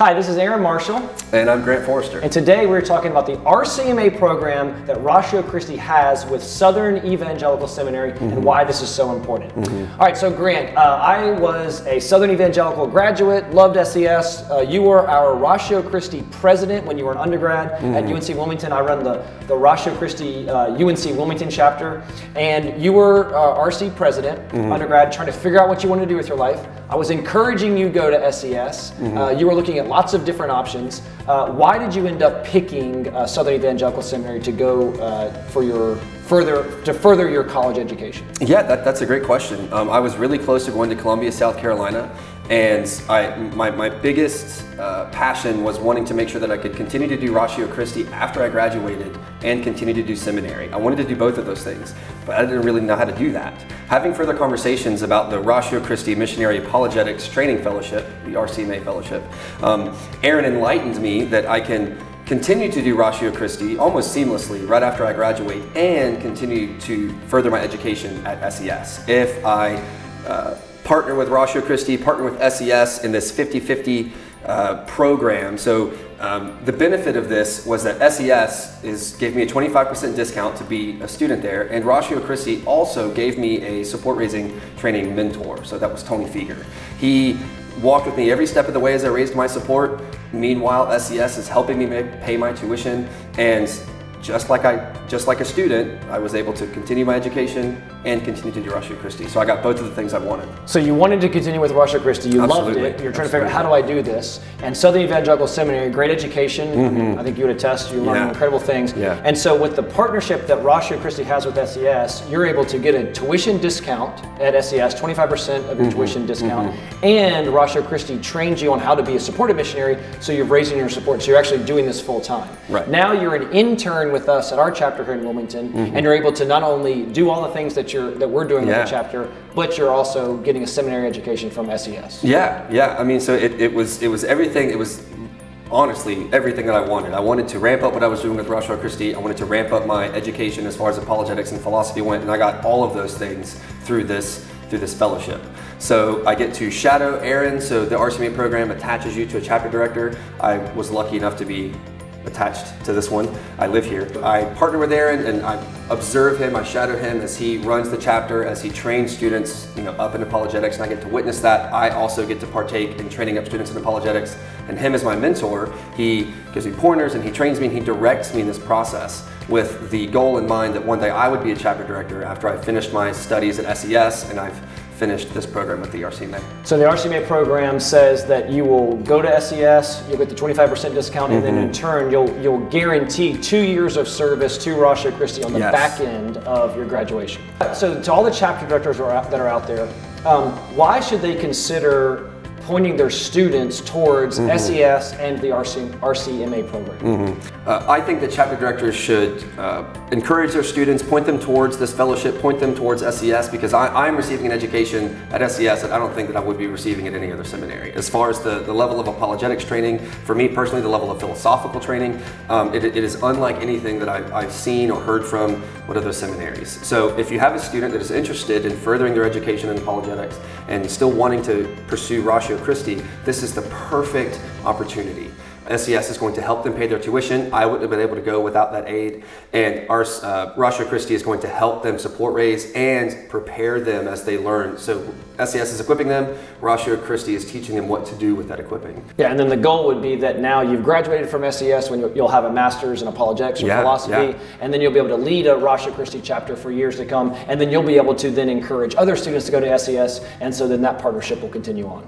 Hi, this is Aaron Marshall. And I'm Grant Forrester. And today we're talking about the RCMA program that Ratio Christi has with Southern Evangelical Seminary and why this is so important. All right, so Grant, I was a Southern Evangelical graduate, loved SES. You were our Ratio Christi president when you were an undergrad at UNC Wilmington. I run the Ratio Christi UNC Wilmington chapter. And you were RC president, undergrad, trying to figure out what you wanted to do with your life. I was encouraging you to go to SES. You were looking at lots of different options. Why did you end up picking Southern Evangelical Seminary to go further your college education? Yeah, that's a great question. I was really close to going to Columbia, South Carolina, and my biggest passion was wanting to make sure that I could continue to do Ratio Christi after I graduated and continue to do seminary. I wanted to do both of those things, but I didn't really know how to do that. Having further conversations about the Ratio Christi Missionary Apologetics Training Fellowship, the RCMA Fellowship, Aaron enlightened me that I can continue to do Ratio Christi almost seamlessly right after I graduate and continue to further my education at SES. If I partner with Ratio Christi, partner with SES in this 50-50 program. So the benefit of this was that SES gave me a 25% discount to be a student there, and Ratio Christi also gave me a support raising training mentor. So that was Tony Feger. He walked with me every step of the way as I raised my support. Meanwhile, SES is helping me pay my tuition, and just like a student, I was able to continue my education and continue to do Ratio Christi. So I got both of the things I wanted. So you wanted to continue with Ratio Christi, you loved it, you're trying to figure out how do I do this, and Southern Evangelical Seminary, great education, I think you would attest, you learned incredible things. And so with the partnership that Ratio Christi has with SES, you're able to get a tuition discount at SES, 25% of your tuition discount, and Ratio Christi trains you on how to be a supported missionary, so you're raising your support, so you're actually doing this full time. Right. Now you're an intern with us at our chapter here in Wilmington, and you're able to not only do all the things that we're doing with the chapter, but you're also getting a seminary education from SES. Yeah. I mean, so it was everything. It was honestly everything that I wanted. I wanted to ramp up what I was doing with Ratio Christi. I wanted to ramp up my education as far as apologetics and philosophy went, and I got all of those things through this fellowship. So I get to shadow Aaron. So the RCMA program attaches you to a chapter director. I was lucky enough to be attached to this one. I live here. I partner with Aaron and I observe him, I shadow him as he runs the chapter, as he trains students up in apologetics, and I get to witness that. I also get to partake in training up students in apologetics, and him as my mentor, he gives me pointers and he trains me and he directs me in this process with the goal in mind that one day I would be a chapter director after I finished my studies at SES and I've finished this program with the RCMA. So the RCMA program says that you will go to SES, you'll get the 25% discount, and then in turn you'll guarantee 2 years of service to Ratio Christi on the back end of your graduation. So to all the chapter directors that are out there, why should they consider pointing their students towards SES and the RCMA program? I think that chapter directors should encourage their students, point them towards this fellowship, point them towards SES, because I'm receiving an education at SES that I don't think that I would be receiving at any other seminary. As far as the level of apologetics training, for me personally, the level of philosophical training, it is unlike anything that I've seen or heard from what other seminaries. So if you have a student that is interested in furthering their education in apologetics and still wanting to pursue Ratio Christi, this is the perfect opportunity. SES is going to help them pay their tuition. I wouldn't have been able to go without that aid. And our Ratio Christi is going to help them support raise and prepare them as they learn. So SES is equipping them. Ratio Christi is teaching them what to do with that equipping. Yeah, and then the goal would be that now you've graduated from SES when you'll have a master's in apologetics or philosophy, and then you'll be able to lead a Ratio Christi chapter for years to come, and then you'll be able to then encourage other students to go to SES, and so then that partnership will continue on.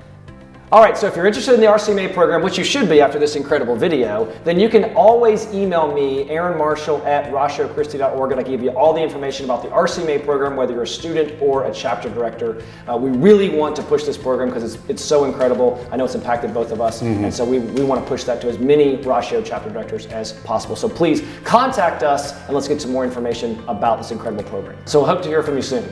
All right, so if you're interested in the RCMA program, which you should be after this incredible video, then you can always email me, Aaron Marshall at ratiochristi.org, and I can give you all the information about the RCMA program, whether you're a student or a chapter director. We really want to push this program because it's so incredible. I know it's impacted both of us, and so we want to push that to as many Ratio chapter directors as possible. So please contact us, and let's get some more information about this incredible program. So I hope to hear from you soon.